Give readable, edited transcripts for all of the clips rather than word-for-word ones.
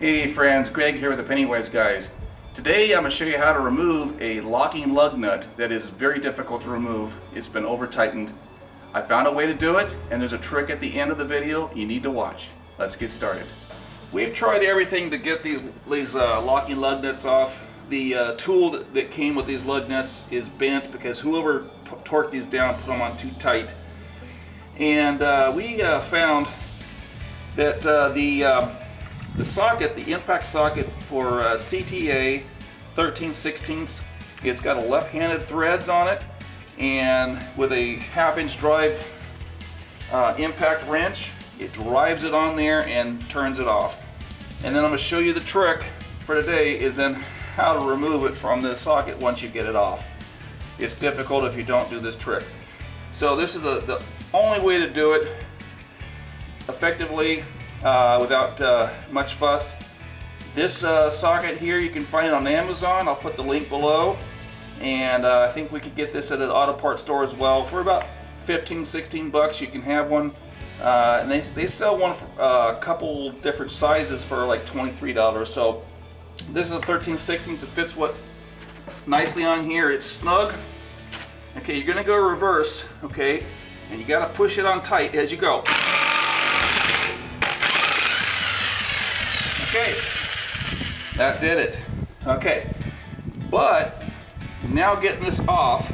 Hey friends, Greg here with the Pennywise guys. Today I'm going to show you how to remove a locking lug nut that is very difficult to remove. It's been over tightened. I found a way to do it, and there's a trick at the end of the video you need to watch. Let's get started. We've tried everything to get these locking lug nuts off. The tool that came with these lug nuts is bent because whoever torqued these down put them on too tight. And we found that the socket, the impact socket for CTA 13/16, it's got a left-handed threads on it, and with a 1/2-inch drive impact wrench, it drives it on there and turns it off. And then I'm going to show you the trick for today is then how to remove it from the socket once you get it off. It's difficult if you don't do this trick. So this is the only way to do it effectively without much fuss. This socket here, you can find it on Amazon. I'll put the link below. And I think we could get this at an auto parts store as well. For about 15-16 bucks you can have one. And they sell one for a couple different sizes for like $23. So this is a 13/16. It fits nicely on here. It's snug. Okay, you're gonna go reverse, okay? And you gotta push it on tight as you go. Okay, that did it. Okay, but now getting this off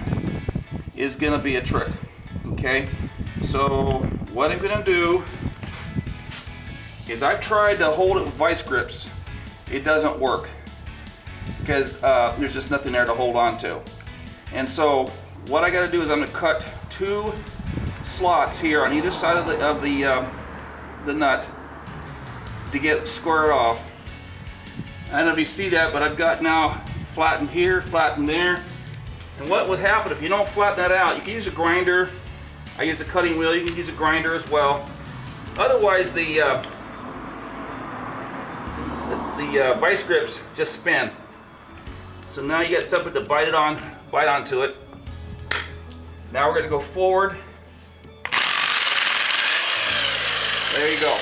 is gonna be a trick, okay? So what I'm gonna do is I've tried to hold it with vice grips. It doesn't work because there's just nothing there to hold on to. And so what I gotta do is I'm gonna cut 2 slots here on either side of the nut to get it squared off. I don't know if you see that, but I've got now flattened here, flattened there. And what would happen if you don't flatten that out? You can use a grinder. I use a cutting wheel. You can use a grinder as well. Otherwise, the vice grips just spin. So now you got something to bite onto it. Now we're going to go forward. There you go.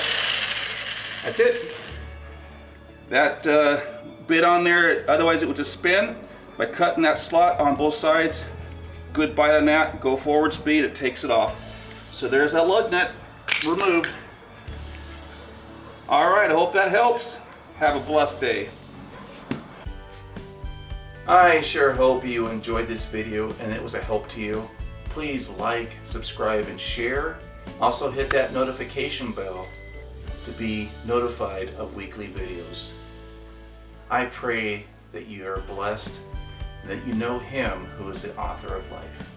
That's it. That bit on there, otherwise it would just spin. By cutting that slot on both sides, good bite on that, go forward speed, it takes it off. So there's that lug nut removed. Alright, I hope that helps. Have a blessed day. I sure hope you enjoyed this video and it was a help to you. Please like, subscribe, and share. Also hit that notification bell to be notified of weekly videos. I pray that you are blessed and that you know Him who is the author of life.